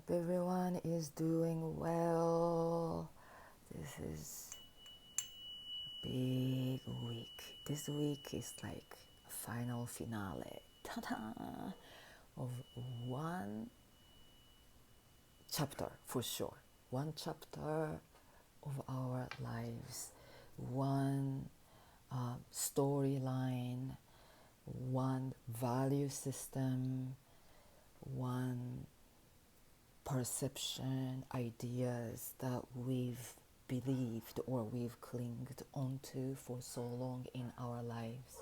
Hope everyone is doing well. This is a big week. This week is like a final finale, ta-da, of one chapter for sure. One chapter of our lives, one storyline, one value system, one perception, ideas that we've believed or we've clinged onto for so long in our lives.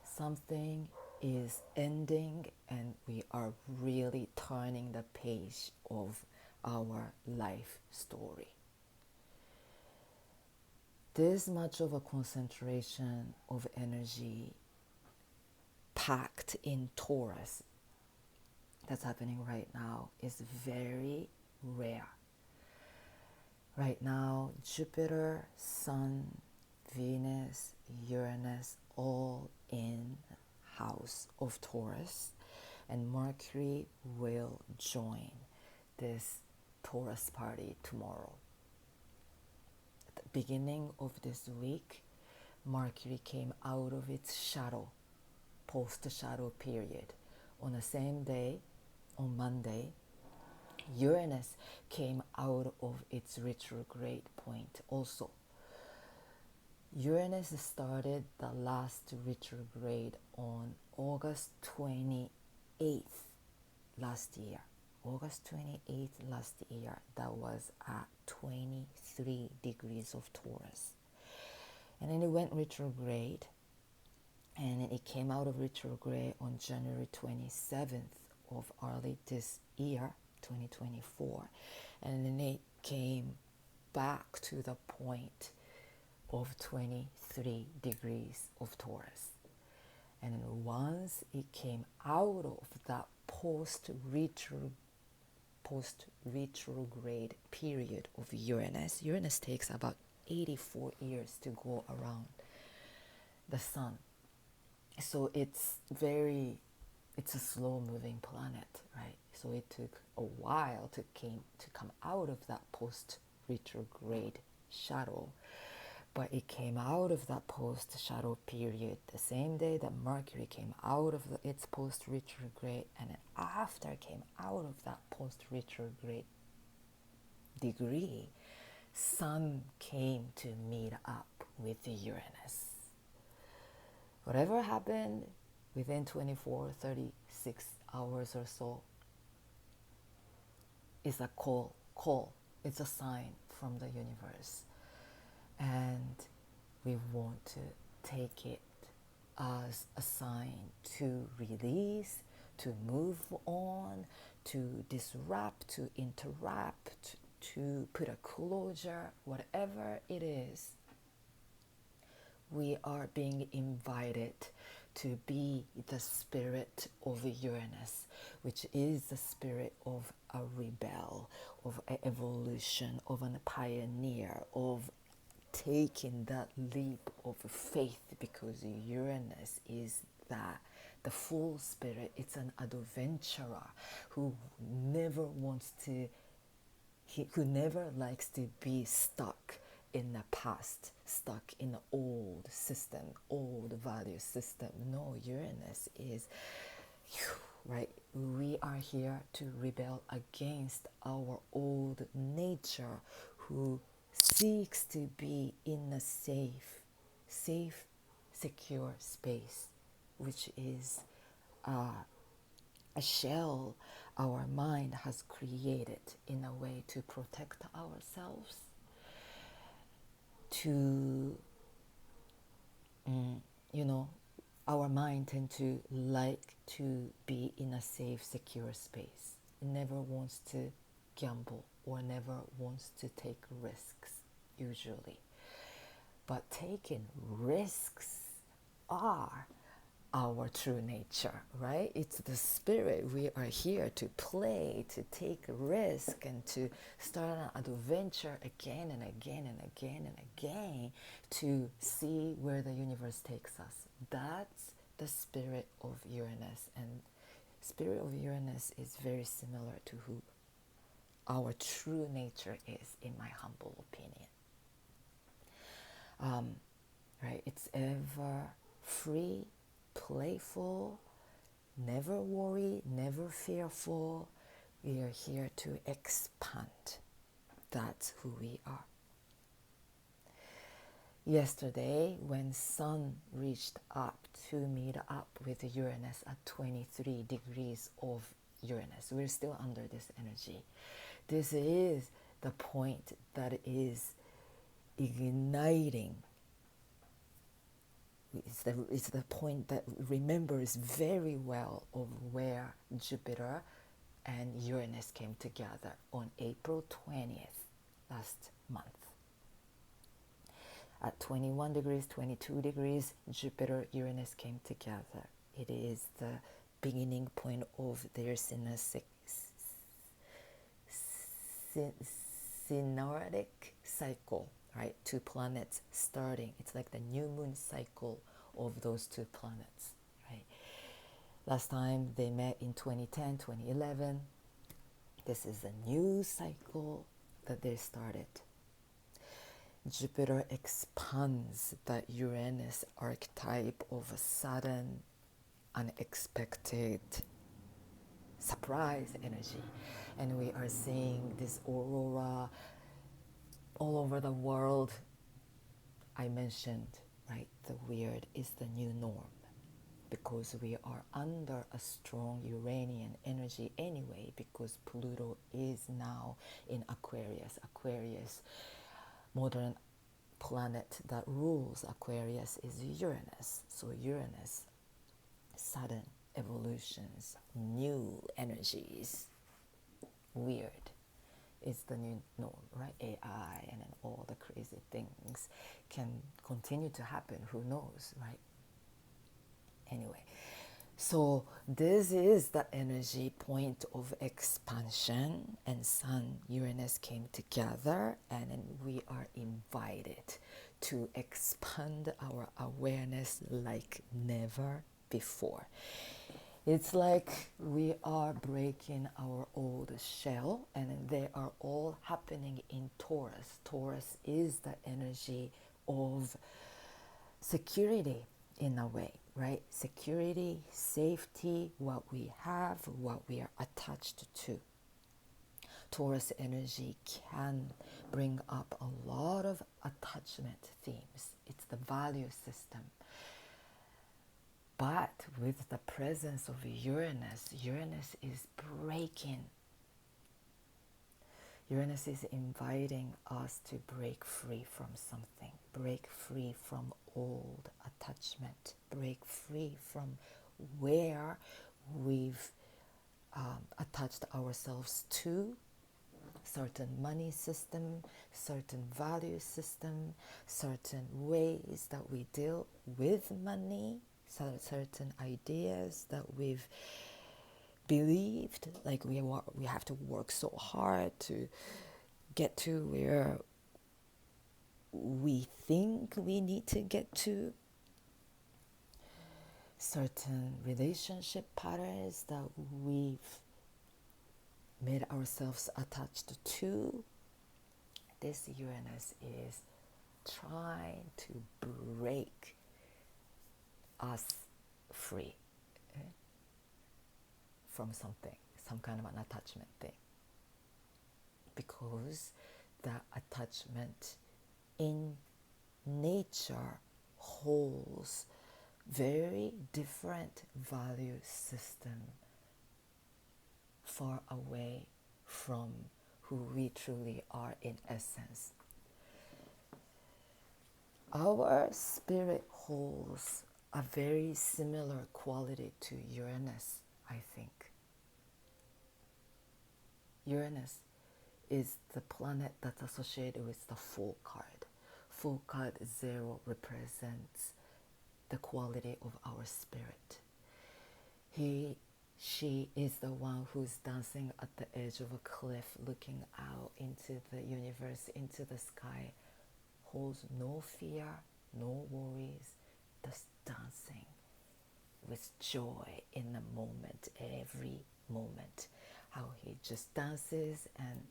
Something is ending and we are really turning the page of our life story. This much of a concentration of energy packed in Taurus that's happening right now is very rare. Right now, Jupiter, Sun, Venus, Uranus, all in house of Taurus, and Mercury will join this Taurus party tomorrow. At the beginning of this week, Mercury came out of its shadow, post-shadow period. On the same day, on Monday, Uranus came out of its retrograde point also. Uranus started the last retrograde on August 28th last year. August 28th last year, that was at 23 degrees of Taurus. And then it went retrograde, and it came out of retrograde on January 27th of early this year, 2024, and then it came back to the point of 23 degrees of Taurus. And then once it came out of that post-retrograde period of Uranus takes about 84 years to go around the sun. So it's a slow-moving planet, right? So it took a while to come out of that post-retrograde shadow, but it came out of that post-shadow period the same day that Mercury came out of its post-retrograde, and then after it came out of that post-retrograde degree, Sun came to meet up with Uranus. Whatever happened within 24, 36 hours or so is a call. It's a sign from the universe. And we want to take it as a sign to release, to move on, to disrupt, to interrupt, to put a closure, whatever it is. We are being invited to be the spirit of Uranus, which is the spirit of a rebel, of an evolution, of a pioneer, of taking that leap of faith, because Uranus is the full spirit. It's an adventurer who never likes to be stuck in the past, stuck in the old system, old value system. No, Uranus is, right? We are here to rebel against our old nature, who seeks to be in a safe, secure space, which is a shell our mind has created in a way to protect ourselves, to our mind tend to like to be in a safe, secure space. It never wants to gamble or never wants to take risks, usually. But taking risks are our true nature, right? It's the spirit. We are here to play, to take risk, and to start an adventure again and again and again and again to see where the universe takes us. That's the spirit of Uranus, and spirit of Uranus is very similar to who our true nature is, in my humble opinion. Right? It's ever free, playful, never worry, never fearful. We are here to expand. That's who we are. Yesterday, when Sun reached up to meet up with Uranus at 23 degrees of Uranus, we're still under this energy. This is the point that is igniting. It's the point that remembers very well of where Jupiter and Uranus came together on April 20th last month. At 21 degrees, 22 degrees, Jupiter, Uranus came together. It is the beginning point of their synodic cycle, right? Two planets starting. It's like the new moon cycle of those two planets, right? Last time they met in 2010, 2011. This is a new cycle that they started. Jupiter expands the Uranus archetype of a sudden, unexpected surprise energy. And we are seeing this aurora all over the world. I mentioned, right, the weird is the new norm, because we are under a strong Uranian energy anyway, because Pluto is now in Aquarius. Aquarius, modern planet that rules Aquarius, is Uranus. So Uranus, sudden evolutions, new energies, weird is the new norm, right? AI and then all the crazy things can continue to happen. Who knows, right? Anyway, so this is the energy point of expansion, and Sun, Uranus came together, and then we are invited to expand our awareness like never before. It's like we are breaking our old shell, and they are all happening in Taurus. Taurus is the energy of security in a way, right? Security, safety, what we have, what we are attached to. Taurus energy can bring up a lot of attachment themes. It's the value system. But with the presence of Uranus, Uranus is breaking. Uranus is inviting us to break free from something, break free from old attachment, break free from where we've attached ourselves to certain money system, certain value system, certain ways that we deal with money, certain ideas that we've believed, like we have to work so hard to get to where we think we need to get to, certain relationship patterns that we've made ourselves attached to. This Uranus is trying to break us free from something, some kind of an attachment thing, because that attachment in nature holds very different value system, far away from who we truly are in essence. Our spirit holds a very similar quality to Uranus, I think. Uranus is the planet that's associated with the full card. Full card 0 represents the quality of our spirit. She is the one who's dancing at the edge of a cliff, looking out into the universe, into the sky, holds no fear, no worries, just dancing with joy in the moment, every moment. How he just dances and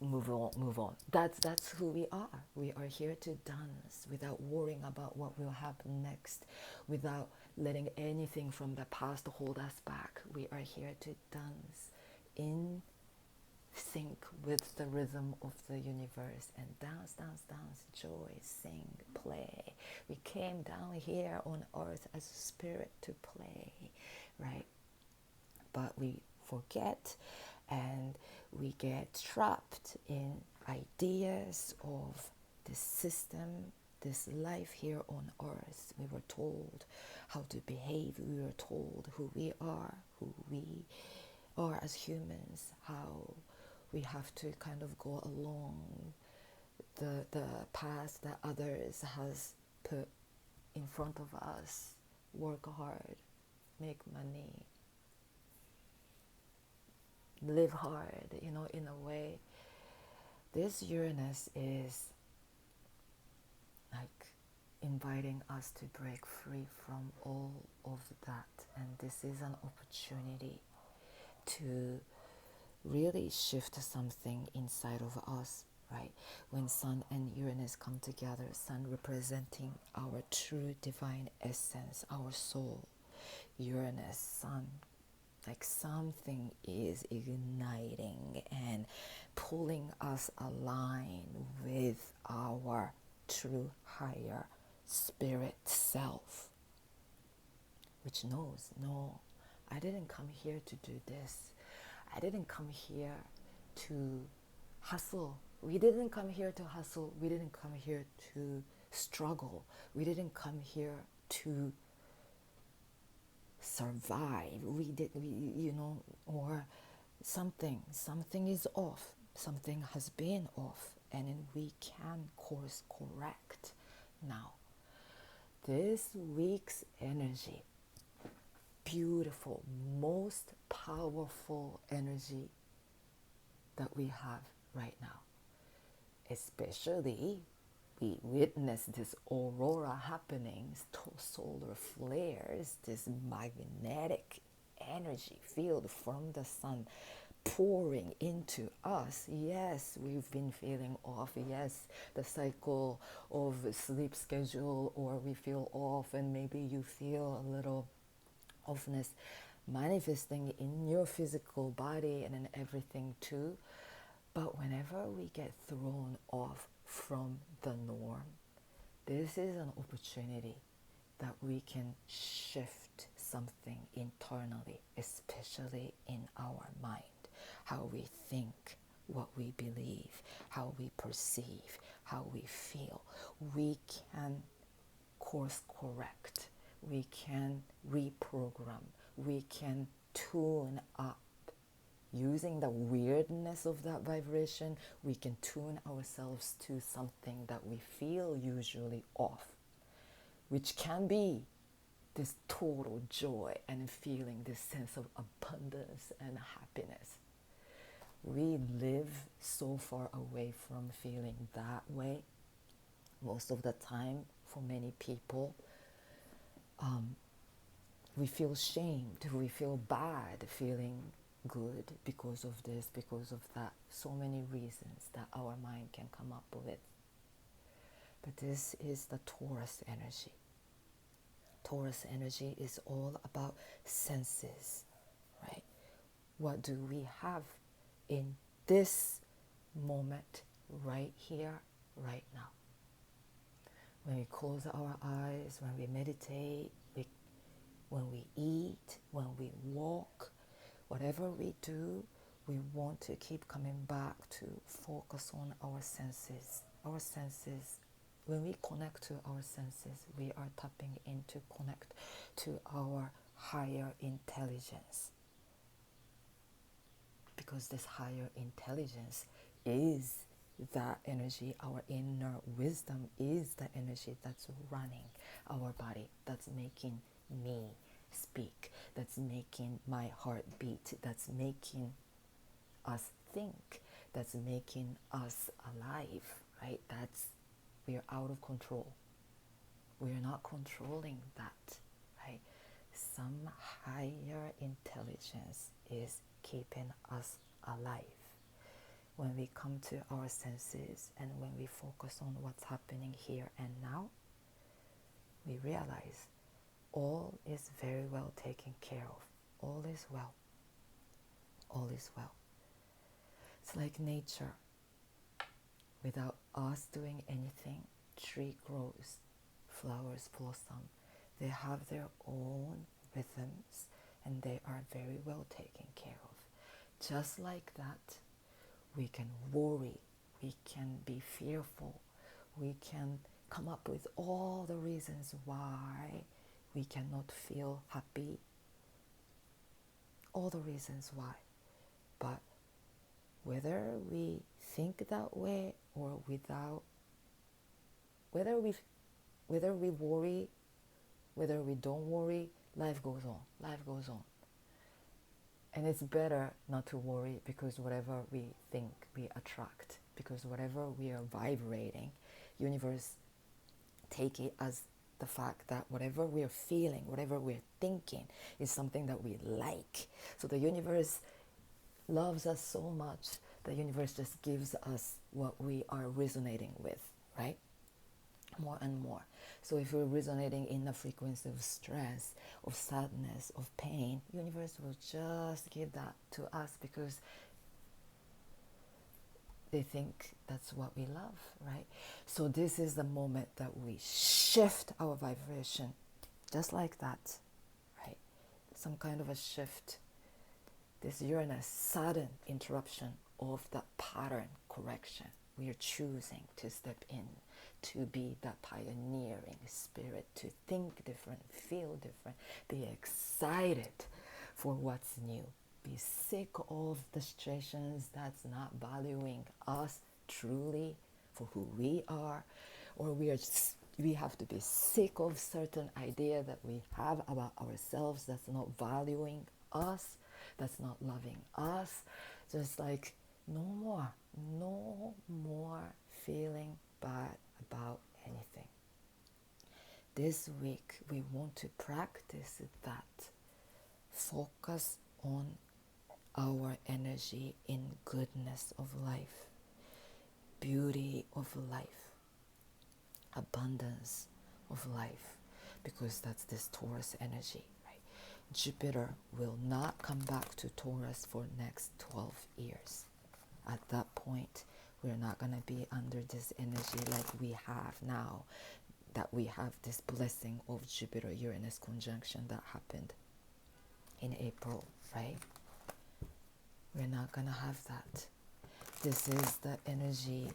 move on, move on. That's who we are. We are here to dance without worrying about what will happen next, without letting anything from the past hold us back. We are here to dance in sync with the rhythm of the universe and dance, dance, dance, joy, sing, play. We came down here on earth as a spirit to play, right? But we forget and we get trapped in ideas of this system, this life here on earth. We were told how to behave. We were told who we are as humans, how we have to kind of go along the path that others has put in front of us, work hard, make money, live hard, in a way. This Uranus is like inviting us to break free from all of that. And this is an opportunity to really shift something inside of us, right? When Sun and Uranus come together, Sun representing our true divine essence, our soul, Uranus, Sun, like something is igniting and pulling us aligned with our true higher spirit self, which knows, no, I didn't come here to do this. I didn't come here to hustle. We didn't come here to hustle. We didn't come here to struggle. We didn't come here to survive. Or something is off. Something has been off, and then we can course correct now. This week's energy, beautiful, most powerful energy that we have right now. Especially, we witness this aurora happenings, solar flares, this magnetic energy field from the sun pouring into us. Yes, we've been feeling off. Yes, the cycle of sleep schedule, or we feel off, and maybe you feel a little offness manifesting in your physical body and in everything too. But whenever we get thrown off from the norm, this is an opportunity that we can shift something internally, especially in our mind, how we think, what we believe, how we perceive, how we feel. We can course correct. We can reprogram. We can tune up. Using the weirdness of that vibration, we can tune ourselves to something that we feel usually off, which can be this total joy and feeling this sense of abundance and happiness. We live so far away from feeling that way. Most of the time, for many people, we feel shamed, we feel bad, feeling good because of this, because of that. So many reasons that our mind can come up with. But this is the Taurus energy. Taurus energy is all about senses, right? What do we have in this moment, right here, right now? When we close our eyes, when we meditate, when we eat, when we walk, whatever we do, we want to keep coming back to focus on our senses. Our senses, when we connect to our senses, we are tapping into connect to our higher intelligence. Because this higher intelligence is that energy, our inner wisdom is the energy that's running our body, that's making me speak, that's making my heart beat, that's making us think, that's making us alive, right? We're out of control. We're not controlling that, right? Some higher intelligence is keeping us alive. when we come to our senses and when we focus on what's happening here and now, we realize all is very well taken care of. All is well. All is well. It's like nature. Without us doing anything, tree grows, flowers blossom. They have their own rhythms and they are very well taken care of. Just like that, we can worry, we can be fearful, we can come up with all the reasons why we cannot feel happy, all the reasons why. But whether we think that way or without, whether we worry, whether we don't worry, life goes on. Life goes on. And it's better not to worry, because whatever we think, we attract. Because whatever we are vibrating, universe take it as the fact that whatever we are feeling, whatever we're thinking is something that we like. So the universe loves us so much, the universe just gives us what we are resonating with, right? More and more. So if we're resonating in the frequency of stress, of sadness, of pain, universe will just give that to us because they think that's what we love, right? So this is the moment that we shift our vibration, just like that, right? Some kind of a shift. This Uranus sudden interruption of that pattern correction. We are choosing to step in, to be that pioneering spirit, to think different, feel different, be excited for what's new. Be sick of the situations that's not valuing us truly for who we are, or we have to be sick of certain idea that we have about ourselves that's not valuing us, that's not loving us. Just like no more feeling bad about anything. This week we want to practice that. Focus on our energy in goodness of life, beauty of life, abundance of life, because that's this Taurus energy, right? Jupiter will not come back to Taurus for next 12 years. At that point, we're not going to be under this energy like we have now, that we have this blessing of Jupiter-Uranus conjunction that happened in April, right? We're not going to have that. This is the energy,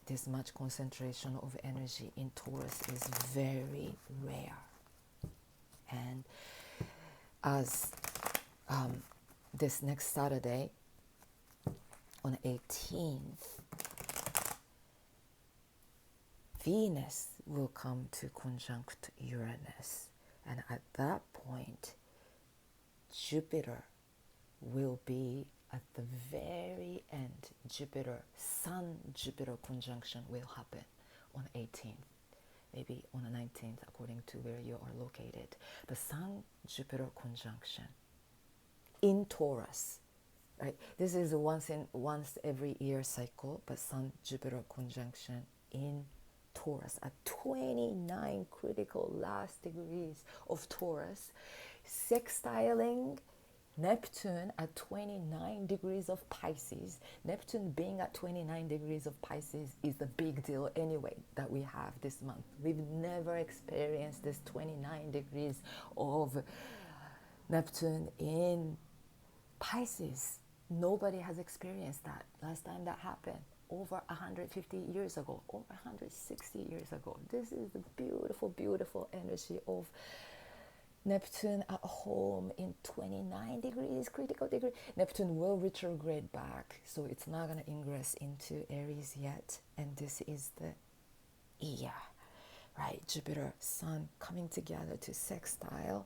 this much concentration of energy in Taurus is very rare. And as this next Saturday, on 18th, Venus will come to conjunct Uranus. And at that point, Jupiter will be at the very end. Sun-Jupiter conjunction will happen on 18th, maybe on the 19th, according to where you are located. The Sun-Jupiter conjunction in Taurus, right? This is a once every year cycle, but Sun-Jupiter conjunction in Taurus at 29 critical last degrees of Taurus, sextiling Neptune at 29 degrees of Pisces. Neptune being at 29 degrees of Pisces is the big deal anyway that we have this month. We've never experienced this 29 degrees of Neptune in Pisces. Nobody has experienced that. Last time that happened, over 150 years ago, over 160 years ago. This is the beautiful, beautiful energy of Neptune at home in 29 degrees, critical degree. Neptune will retrograde back, so it's not going to ingress into Aries yet. And this is the year, right? Jupiter, Sun coming together to sextile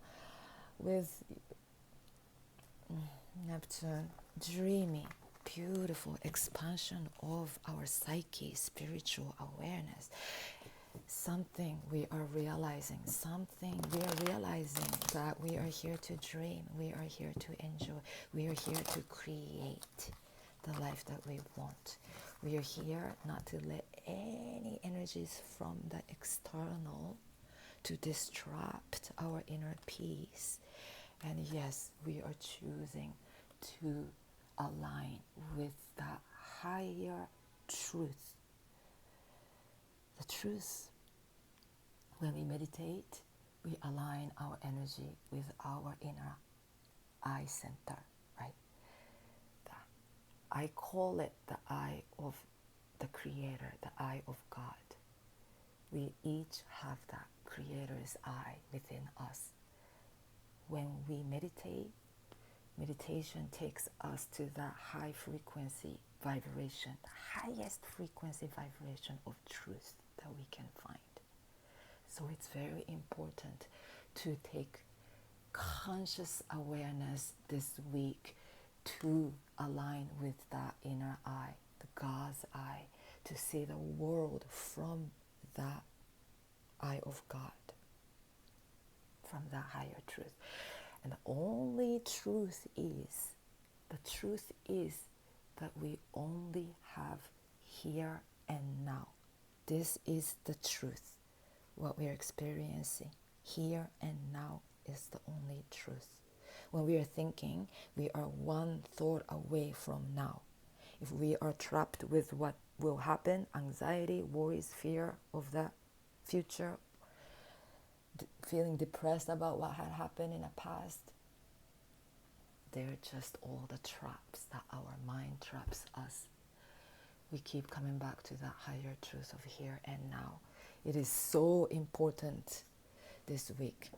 with Neptune. Dreamy, beautiful expansion of our psyche, spiritual awareness. Something we are realizing that we are here to dream, we are here to enjoy, we are here to create. the life that we want. We are here not to let any energies from the external to disrupt our inner peace. And yes, we are choosing to align with the higher truth. The truth. When we meditate, we align our energy with our inner eye center, right? I call it the eye of the Creator, the eye of God. We each have that Creator's eye within us. When we meditate, meditation takes us to that high frequency vibration, the highest frequency vibration of truth that we can find. So it's very important to take conscious awareness this week to align with that inner eye, the God's eye, to see the world from that eye of God, from that higher truth. And the only truth is that we only have here and now. This is the truth. What we are experiencing here and now is the only truth. When we are thinking, we are one thought away from now. If we are trapped with what will happen, anxiety, worries, fear of the future, feeling depressed about what had happened in the past, they're just all the traps that our mind traps us. We keep coming back to that higher truth of here and now. It is so important this week.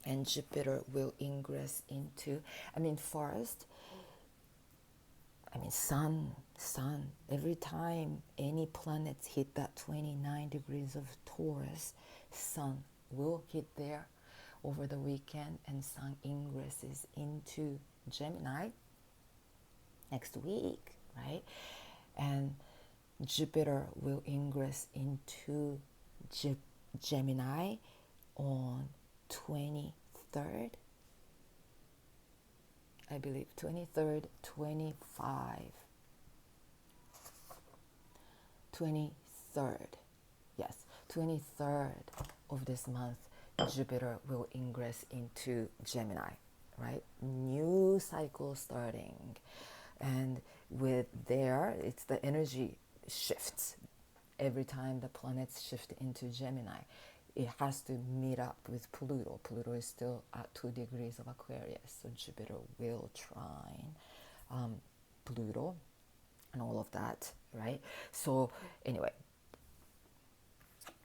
And Jupiter will ingress into, Sun. Every time any planets hit that 29 degrees of Taurus, Sun will hit there over the weekend, and Sun ingresses into Gemini next week, right? And Jupiter will ingress into Gemini on 23rd, I believe, 23rd, 23rd of this month, Jupiter will ingress into Gemini, right? New cycle starting. And with there, it's the energy shifts. Every time the planets shift into Gemini, it has to meet up with Pluto. Pluto is still at 2 degrees of Aquarius, so Jupiter will trine Pluto and all of that, right? So anyway,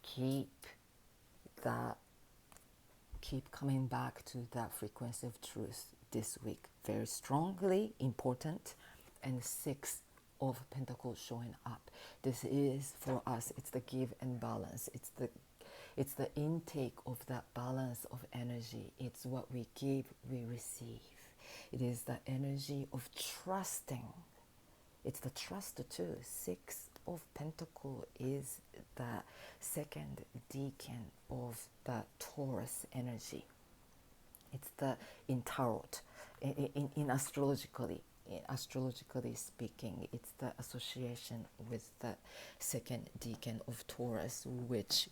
keep coming back to that frequency of truth this week. Very strongly important. And 6 of Pentacles showing up. This is for us. It's the give and balance. It's the intake of that balance of energy. It's what we give, we receive. It is the energy of trusting. It's the trust too. 6 of Pentacles is the second decan of the Taurus energy. It's the in tarot, in astrologically speaking, it's the association with the second decan of Taurus,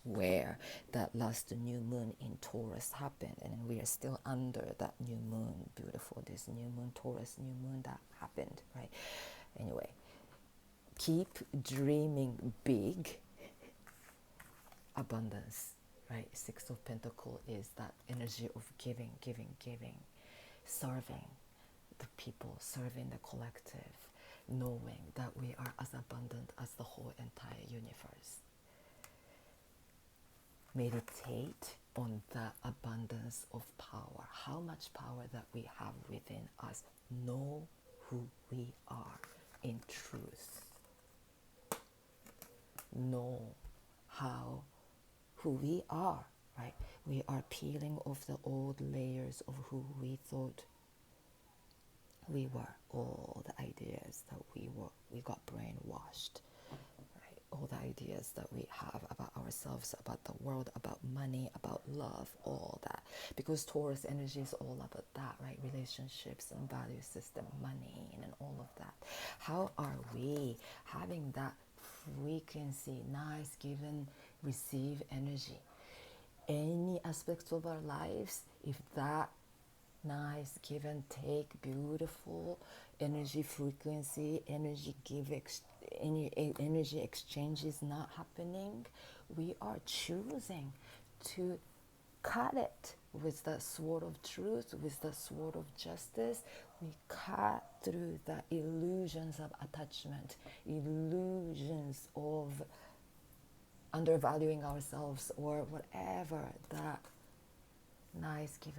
where that last new moon in Taurus happened, and we are still under that new moon. Beautiful, this new moon, Taurus new moon that happened, right? Anyway, keep dreaming big. Abundance, right? 6 of Pentacles is that energy of giving, serving the people, serving the collective, knowing that we are as abundant as the whole entire universe. Meditate on the abundance of power, how much power that we have within us. Know who we are in truth. Know who we are, right? We are peeling off the old layers of who we thought we were, all the ideas that we got brainwashed, right? all the ideas that we have about ourselves, about the world, about money, about love, all that. Because Taurus energy is all about that, right? Relationships and value system, money, and all of that. How are we having that frequency, nice, give and receive energy? Any aspects of our lives, if that nice give and take, beautiful energy frequency, any energy exchange is not happening, we are choosing to cut it with the sword of truth, with the sword of justice. We cut through the illusions of attachment, illusions of undervaluing ourselves, or whatever. That nice give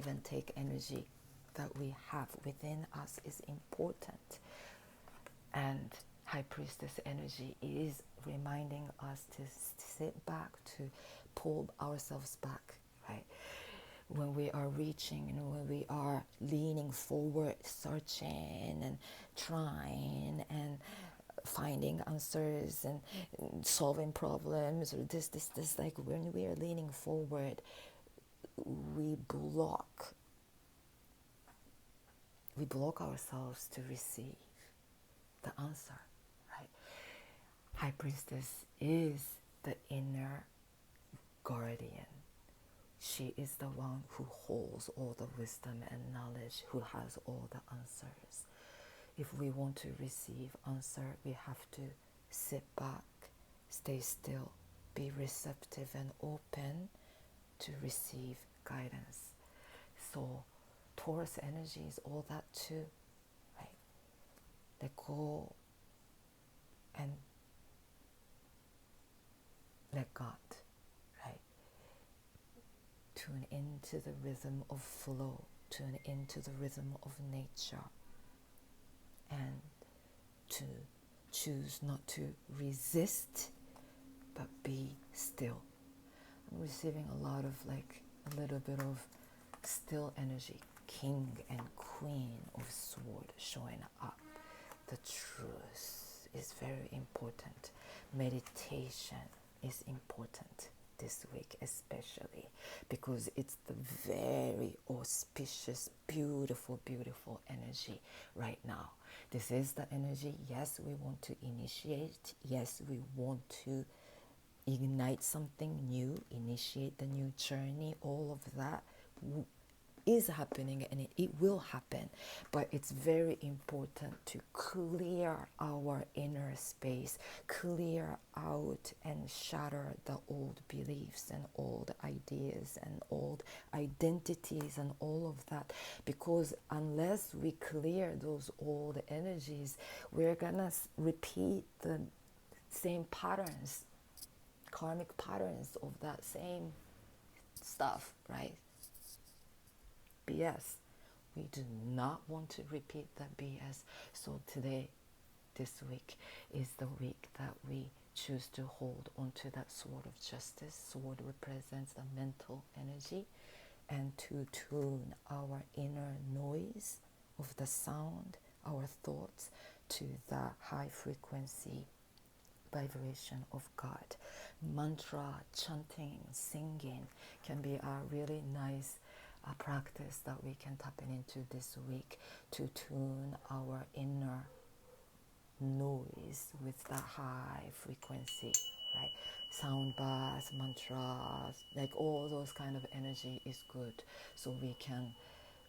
and take energy that we have within us is important. And High Priestess energy is reminding us to sit back, to pull ourselves back, right? When we are reaching and when we are leaning forward, searching and trying and finding answers and solving problems, or this, like when we are leaning forward, we block ourselves to receive the answer, right? High Priestess is the inner guardian. She is the one who holds all the wisdom and knowledge, who has all the answers. If we want to receive answer, we have to sit back, stay still, be receptive and open to receive guidance. So Taurus energy is all that too, right? Let go and let God, right? Tune into the rhythm of flow, tune into the rhythm of nature, and to choose not to resist, but be still. I'm receiving a lot of a little bit of still energy, king and queen of sword showing up. The truth is very important. Meditation is important this week, especially because it's the very auspicious, beautiful energy right now. This is the energy. Yes, we want to initiate. Yes, we want to ignite something new, initiate the new journey. All of that is happening, and it will happen, but it's very important to clear our inner space, clear out and shatter the old beliefs and old ideas and old identities and all of that, because unless we clear those old energies, we're gonna repeat the same patterns, karmic patterns of that same stuff, right? BS. We do not want to repeat that BS. So today, this week, is the week that we choose to hold onto that sword of justice. Sword represents the mental energy, and to tune our inner noise of the sound, our thoughts, to the high frequency vibration of God. Mantra, chanting, singing can be a really nice practice that we can tap into this week to tune our inner noise with the high frequency, right? Sound baths, mantras, like all those kind of energy is good, so we can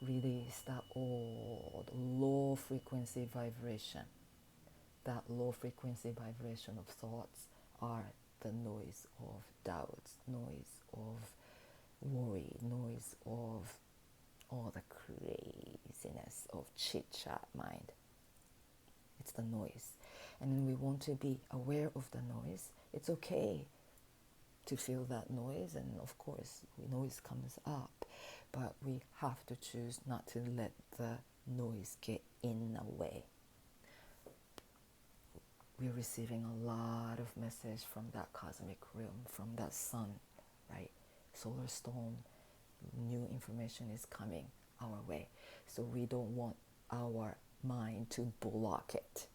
release that old low frequency vibration. That low frequency vibration of thoughts are the noise of doubts, noise of worry, noise of all the craziness of chit-chat mind. It's the noise. And we want to be aware of the noise. It's okay to feel that noise, and of course noise comes up, but we have to choose not to let the noise get in the way. We're receiving a lot of message from that cosmic realm, from that sun, right? Solar storm, new information is coming our way. So we don't want our mind to block it.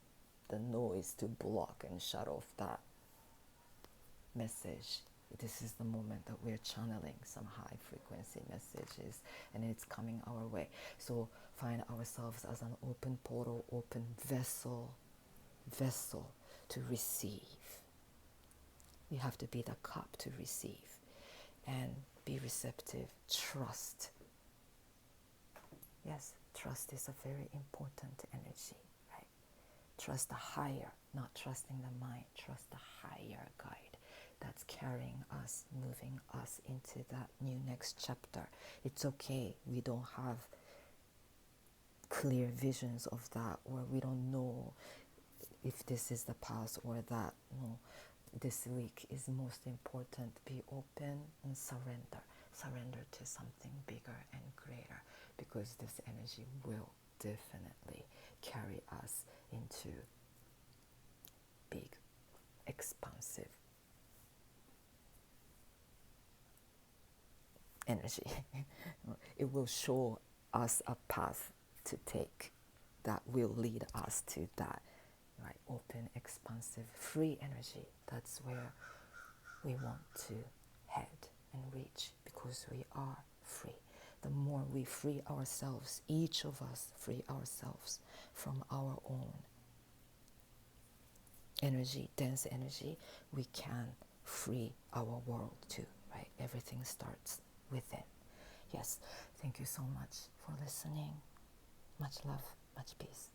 the noise to block and shut off that message. This is the moment that we're channeling some high frequency messages, and it's coming our way. So find ourselves as an open portal, open vessel to receive. We have to be the cup to receive and be receptive. Trust. Yes, trust is a very important energy, right? Trust the higher, not trusting the mind. Trust the higher guide that's carrying us, moving us into that new next chapter. It's okay. We don't have clear visions of that, or we don't know if this is the past or that. No, this week is most important. Be open and surrender. Surrender to something bigger and greater, because this energy will definitely carry us into big, expansive energy. It will show us a path to take that will lead us to that, right? Open, expansive, free energy. That's where we want to head and reach, because we are free. The more we free ourselves, each of us free ourselves from our own energy, dense energy, we can free our world too, right? Everything starts within. Yes, thank you so much for listening. Much love, much peace.